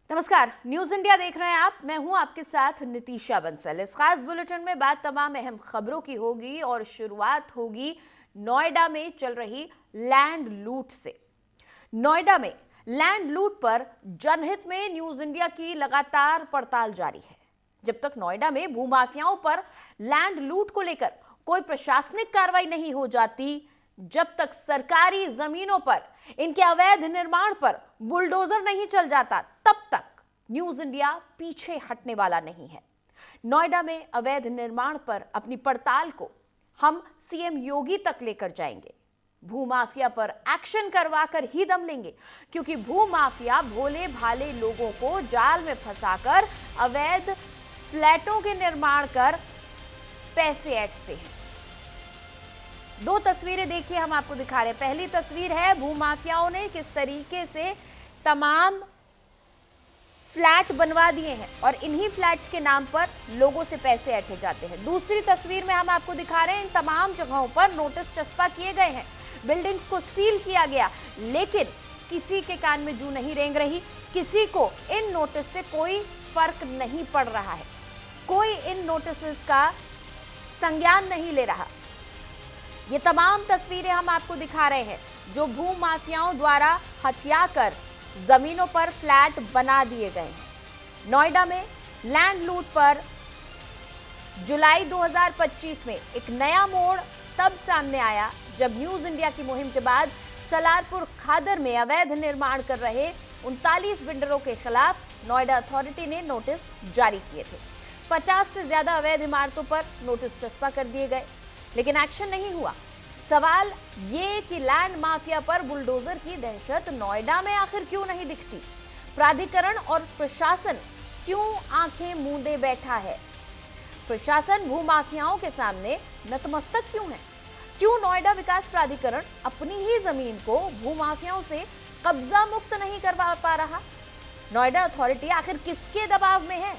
नमस्कार, news India देख रहे हैं आप। मैं हूं आपके साथ नितीशा बंसल। इस खास बुलेटिन में बात तमाम अहम खबरों की होगी और शुरुआत होगी नोएडा में चल रही लैंड लूट से। नोएडा में लैंड लूट पर जनहित में न्यूज इंडिया की लगातार पड़ताल जारी है। जब तक नोएडा में भूमाफियाओं पर लैंड लूट को लेकर कोई प्रशासनिक कार्रवाई नहीं हो जाती, जब तक सरकारी जमीनों पर इनके अवैध निर्माण पर बुलडोजर नहीं चल जाता, तब तक न्यूज इंडिया पीछे हटने वाला नहीं है। नोएडा में अवैध निर्माण पर अपनी पड़ताल को हम सीएम योगी तक लेकर जाएंगे। भूमाफिया पर एक्शन करवाकर ही दम लेंगे, क्योंकि भूमाफिया भोले भाले लोगों को जाल में फंसाकर अवैध फ्लैटों के निर्माण कर पैसे ऐंठते हैं। दो तस्वीरें देखिए, हम आपको दिखा रहे हैं। पहली तस्वीर है भूमाफियाओं ने किस तरीके से तमाम फ्लैट बनवा दिए हैं और इन्हीं फ्लैट्स के नाम पर लोगों से पैसे ऐंठे जाते हैं। दूसरी तस्वीर में हम आपको दिखा रहे हैं इन तमाम जगहों पर नोटिस चस्पा किए गए हैं, बिल्डिंग्स को सील किया गया, लेकिन किसी के कान में जू नहीं रेंग रही, किसी को इन नोटिस से कोई फर्क नहीं पड़ रहा है, कोई इन नोटिस का संज्ञान नहीं ले रहा। ये तमाम तस्वीरें हम आपको दिखा रहे हैं जो भूमाफियाओं द्वारा हथियाकर जमीनों पर फ्लैट बना दिए गए हैं। नोएडा में लैंड लूट पर जुलाई 2025 में एक नया मोड़ तब सामने आया जब न्यूज इंडिया की मुहिम के बाद सलारपुर खादर में अवैध निर्माण कर रहे 39 बिल्डरों के खिलाफ नोएडा अथॉरिटी ने नोटिस जारी किए थे। 50 से ज्यादा अवैध इमारतों पर नोटिस चस्पा कर दिए गए, लेकिन एक्शन नहीं हुआ। सवाल ये कि लैंड माफिया पर बुलडोजर की दहशत नोएडा में आखिर क्यों नहीं दिखती? प्राधिकरण और प्रशासन क्यों आंखें मूंदे बैठा है? प्रशासन भूमाफियाओं के सामने नतमस्तक क्यों है? क्यों नोएडा विकास प्राधिकरण अपनी ही जमीन को भूमाफियाओं से कब्जा मुक्त नहीं करवा पा रहा? नोएडा अथॉरिटी आखिर किसके दबाव में है?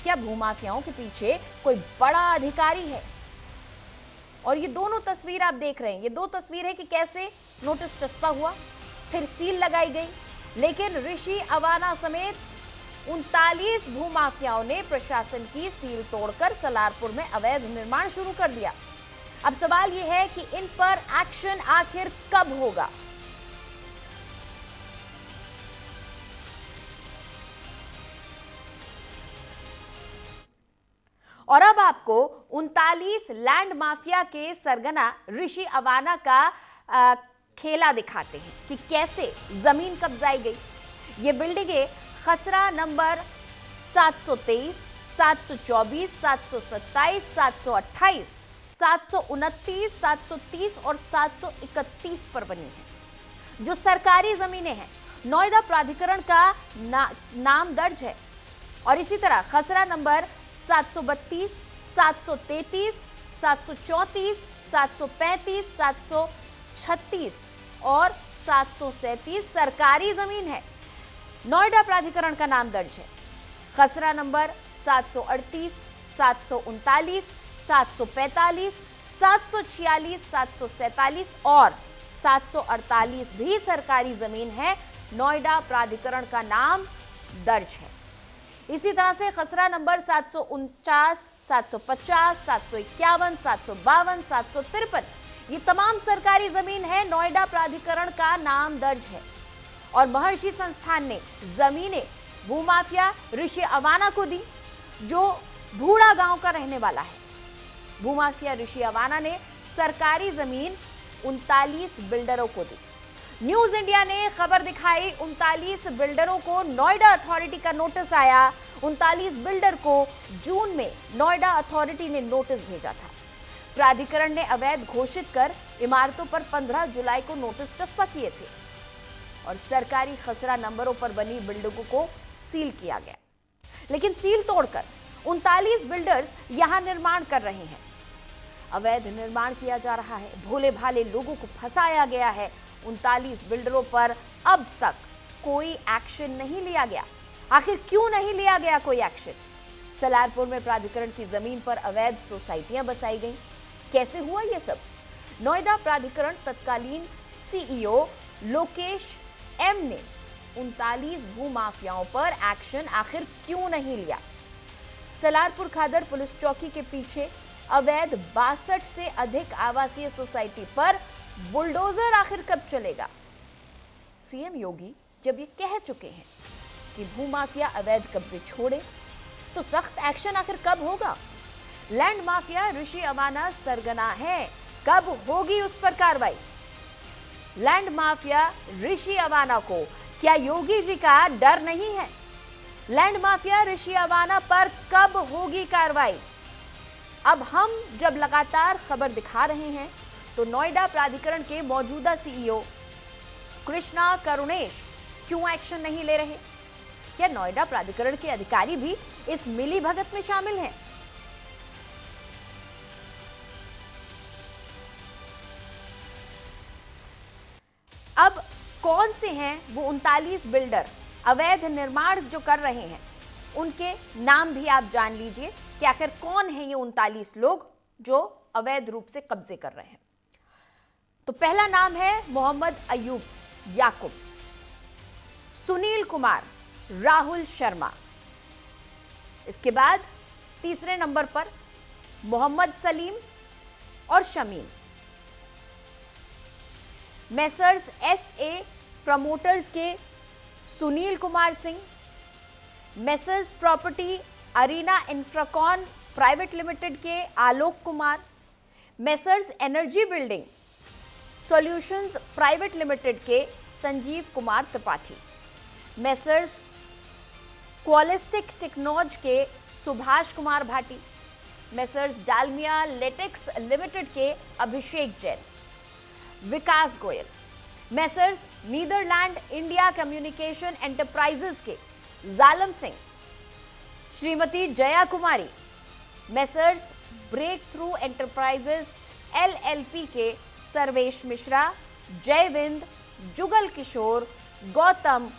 क्या भूमाफियाओं के पीछे कोई बड़ा अधिकारी है? और ये दोनों तस्वीर आप देख रहे हैं, ये दो तस्वीर है कि कैसे नोटिस चस्पा हुआ, फिर सील लगाई गई, लेकिन ऋषि अवाना समेत 39 भूमाफियाओं ने प्रशासन की सील तोड़कर सलारपुर में अवैध निर्माण शुरू कर दिया। अब सवाल यह है कि इन पर एक्शन आखिर कब होगा? और अब आपको 39 लैंड माफिया के सरगना ऋषि अवाना का खेला दिखाते हैं कि कैसे जमीन कब्जाई गई। ये बिल्डिंगें खसरा नंबर 723, 724, 727, 728, 729, 730 और 731 पर बनी है, जो सरकारी जमीनें हैं। नोएडा प्राधिकरण का नाम दर्ज है और इसी तरह खसरा नंबर 732, 733, 734, 735, 736 और 737 सरकारी जमीन है। नोएडा प्राधिकरण का नाम दर्ज है। खसरा नंबर 738, 739, 745, 746, 747 और 748 भी सरकारी जमीन है। नोएडा प्राधिकरण का नाम दर्ज है। इसी तरह से खसरा नंबर 749, 750, 751, 752, 753 ये तमाम सरकारी जमीन है। नोएडा प्राधिकरण का नाम दर्ज है और महर्षि संस्थान ने जमीनें भूमाफिया ऋषि अवाना को दी, जो भूड़ा गांव का रहने वाला है। भूमाफिया ऋषि अवाना ने सरकारी जमीन 39 बिल्डरों को दी। न्यूज इंडिया ने खबर दिखाई, 39 बिल्डरों को नोएडा अथॉरिटी का नोटिस आया। 39 बिल्डर को जून में नोएडा अथॉरिटी ने नोटिस भेजा था। प्राधिकरण ने अवैध घोषित कर इमारतों पर 15 जुलाई को नोटिस चस्पा किए थे और सरकारी खसरा नंबरों पर बनी बिल्डिंगों को सील किया गया। लेकिन सील तोड़कर 39 बिल्डर्स यहां निर्माण कर रहे हैं। अवैध निर्माण किया जा रहा है, भोले भाले लोगों को फंसाया गया है। 39 बिल्डरों पर अब तक कोई एक्शन नहीं लिया गया। आखिर क्यों नहीं लिया गया कोई एक्शन? सलारपुर में प्राधिकरण की जमीन पर अवैध सोसाइटियां बसाई गईं। कैसे हुआ यह सब? नोएडा प्राधिकरण तत्कालीन सीईओ लोकेश एम ने 39 भूमाफियाओं पर एक्शन आखिर क्यों नहीं लिया? सलारपुर खादर पुलिस चौकी के पीछे अवैध 62 से अधिक आवासीय सोसाइटी पर बुलडोजर आखिर कब चलेगा? सीएम योगी जब ये कह चुके हैं कि भूमाफिया अवैध कब्जे छोड़े, तो सख्त एक्शन आखिर कब होगा? लैंड माफिया ऋषि अवाना सरगना है, कब होगी उस पर कार्रवाई? लैंड माफिया ऋषि अवाना को क्या योगी जी का डर नहीं है? लैंड माफिया ऋषि अवाना पर कब होगी कार्रवाई? अब हम जब लगातार खबर दिखा रहे हैं तो नोएडा प्राधिकरण के मौजूदा सीईओ कृष्णा करुणेश क्यों एक्शन नहीं ले रहे? क्या नोएडा प्राधिकरण के अधिकारी भी इस मिलीभगत में शामिल हैं? अब कौन से हैं वो 39 बिल्डर अवैध निर्माण जो कर रहे हैं? उनके नाम भी आप जान लीजिए कि आखिर कौन है ये 39 लोग जो अवैध रूप से कब्जे कर रहे हैं। तो पहला नाम है मोहम्मद अयूब याकूब, सुनील कुमार, राहुल शर्मा। इसके बाद तीसरे नंबर पर मोहम्मद सलीम और शमीम। मेसर्स एसए प्रमोटर्स के Sunil Kumar Singh, messrs property arena infracon private limited के Alok Kumar, messrs energy building solutions private limited के Sanjeev Kumar Tripathi, messrs qualistic technology के Subhash Kumar Bhati, messrs Dalmia latex limited के Abhishek Jain, Vikas Goyal, messrs Netherland India communication enterprises के Jalam Singh, Shrimati Jaya Kumari, messrs breakthrough enterprises LLP के सर्वेश मिश्रा, जयविंद, जुगल किशोर, गौतम,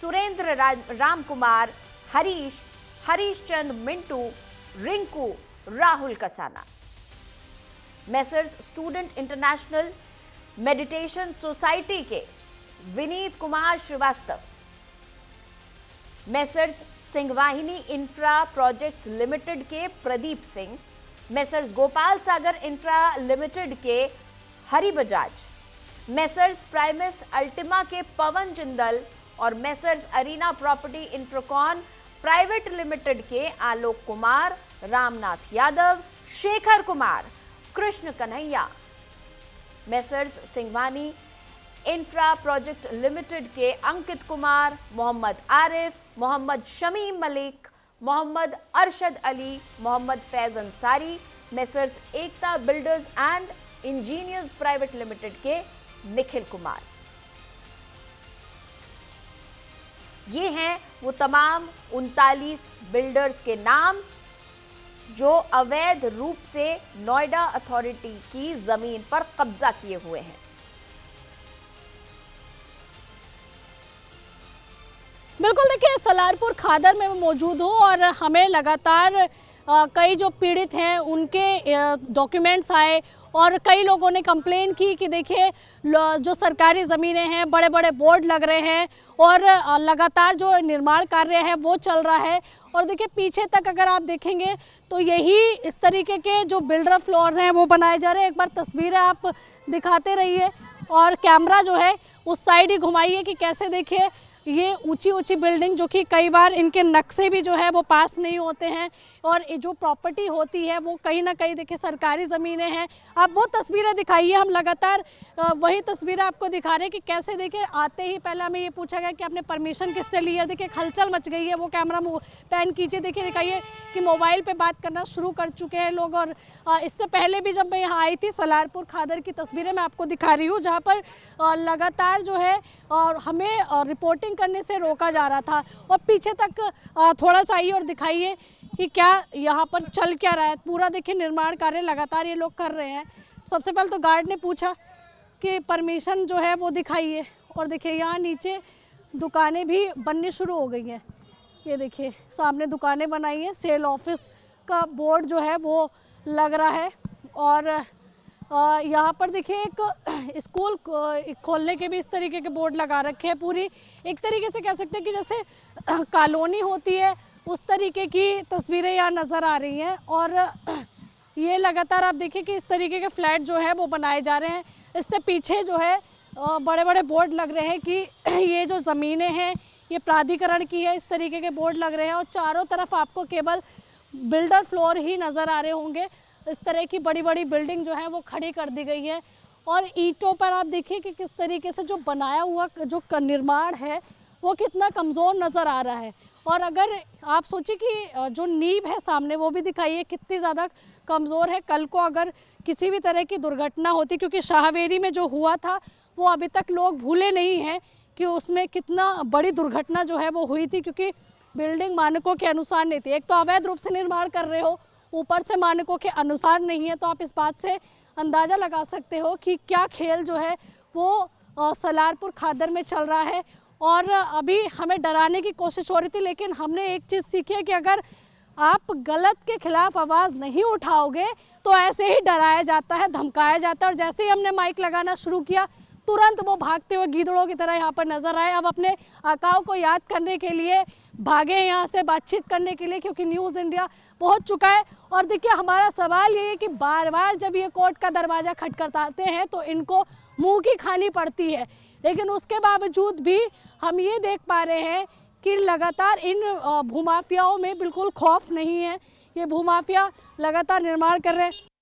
सुरेंद्र राम कुमार, हरीश चंद Mintu, Rinku, Rahul Kasana. Messrs student international meditation society के Vineet Kumar Srivastava, messrs Singhvahini infra projects limited के Pradeep Singh, messrs Gopal Sagar infra limited के Hari Bajaj, messrs Primus Ultima के पवन जिंदल और messrs Arena property infracon private limited के Alok Kumar, Ramnath Yadav, Shekhar Kumar, Krishna Kanhaiya, messrs Singhvani infra project limited के Ankit Kumar, Mohammad Arif, Mohammad Shamim Malik, Mohammad Arshad Ali, Mohammad Faiz Ansari, messrs Ekta builders and engineers private limited के निखिल कुमार। ये हैं वो तमाम 39 बिल्डर्स के नाम जो अवैध रूप से नोएडा अथॉरिटी की जमीन पर कब्जा किए हुए हैं। बिल्कुल, देखिए सलारपुर खादर में मैं मौजूद हूँ और हमें लगातार कई जो पीड़ित हैं उनके डॉक्यूमेंट्स आए और कई लोगों ने कंप्लेन की कि देखिए जो सरकारी ज़मीनें हैं, बड़े बड़े बोर्ड लग रहे हैं और लगातार जो निर्माण कार्य है वो चल रहा है। और देखिए पीछे तक अगर आप देखेंगे तो यही इस तरीके के जो बिल्डर फ्लोर हैं वो बनाए जा रहे हैं। एक बार तस्वीरें आप दिखाते रहिए और कैमरा जो है उस साइड ही घुमाइए कि कैसे देखिए ये ऊंची ऊंची बिल्डिंग जो कि कई बार इनके नक्शे भी जो है वो पास नहीं होते हैं और जो प्रॉपर्टी होती है वो कहीं ना कहीं देखिए सरकारी ज़मीनें हैं। आप वो तस्वीरें दिखाइए, हम लगातार वही तस्वीरें आपको दिखा रहे हैं कि कैसे देखिए आते ही पहले हमें ये पूछा गया कि आपने परमिशन किससे ली है। देखिए हलचल मच गई है, वो कैमरा पैन कीजिए, देखिए दिखाइए कि मोबाइल पे बात करना शुरू कर चुके हैं लोग। और इससे पहले भी जब मैं यहाँ आई थी सलारपुर खादर की तस्वीरें मैं आपको दिखा रही हूँ जहाँ पर लगातार जो है और हमें रिपोर्टिंग करने से रोका जा रहा था। और पीछे तक थोड़ा सा आइए और दिखाइए कि क्या यहाँ पर चल क्या रहा है। पूरा देखिए निर्माण कार्य लगातार ये लोग कर रहे हैं। सबसे पहले तो गार्ड ने पूछा कि परमिशन जो है वो दिखाइए और देखिए यहाँ नीचे दुकानें भी बननी शुरू हो गई हैं। ये देखिए सामने दुकानें बनाई हैं, सेल ऑफिस का बोर्ड जो है वो लग रहा है। और यहाँ पर देखिए एक स्कूल खोलने के भी इस तरीके के बोर्ड लगा रखे हैं। पूरी एक तरीके से कह सकते हैं कि जैसे कॉलोनी होती है उस तरीके की तस्वीरें यहाँ नज़र आ रही हैं। और ये लगातार आप देखिए कि इस तरीके के फ्लैट जो है वो बनाए जा रहे हैं। इससे पीछे जो है बड़े बड़े बोर्ड लग रहे हैं कि ये जो ज़मीनें हैं ये प्राधिकरण की है, इस तरीके के बोर्ड लग रहे हैं। और चारों तरफ आपको केवल बिल्डर फ्लोर ही नज़र आ रहे होंगे। इस तरह की बड़ी बड़ी बिल्डिंग जो है वो खड़ी कर दी गई है। और ईंटों पर आप देखिए कि किस तरीके से जो बनाया हुआ जो निर्माण है वो कितना कमज़ोर नज़र आ रहा है। और अगर आप सोचिए कि जो नींव है सामने वो भी दिखाइए कितनी ज़्यादा कमज़ोर है। कल को अगर किसी भी तरह की दुर्घटना होती, क्योंकि शाहवेरी में जो हुआ था वो अभी तक लोग भूले नहीं हैं कि उसमें कितना बड़ी दुर्घटना जो है वो हुई थी, क्योंकि बिल्डिंग मानकों के अनुसार नहीं थी। एक तो अवैध रूप से निर्माण कर रहे हो, ऊपर से मानकों के अनुसार नहीं है। तो आप इस बात से अंदाज़ा लगा सकते हो कि क्या खेल जो है वो सलारपुर खादर में चल रहा है। और अभी हमें डराने की कोशिश हो रही थी, लेकिन हमने एक चीज़ सीखी है कि अगर आप गलत के खिलाफ आवाज़ नहीं उठाओगे तो ऐसे ही डराया जाता है, धमकाया जाता है। और जैसे ही हमने माइक लगाना शुरू किया तुरंत वो भागते हुए गीदड़ों की तरह यहाँ पर नजर आए। अब अपने आकाओं को याद करने के लिए भागे यहाँ से बातचीत करने के लिए, क्योंकि न्यूज़ इंडिया पहुँच चुका है। और देखिए हमारा सवाल ये है कि बार बार जब ये कोर्ट का दरवाज़ा खटखटाते हैं तो इनको मुँह की खानी पड़ती है, लेकिन उसके बावजूद भी हम ये देख पा रहे हैं कि लगातार इन भूमाफियाओं में बिल्कुल खौफ नहीं है। ये भूमाफिया लगातार निर्माण कर रहे हैं।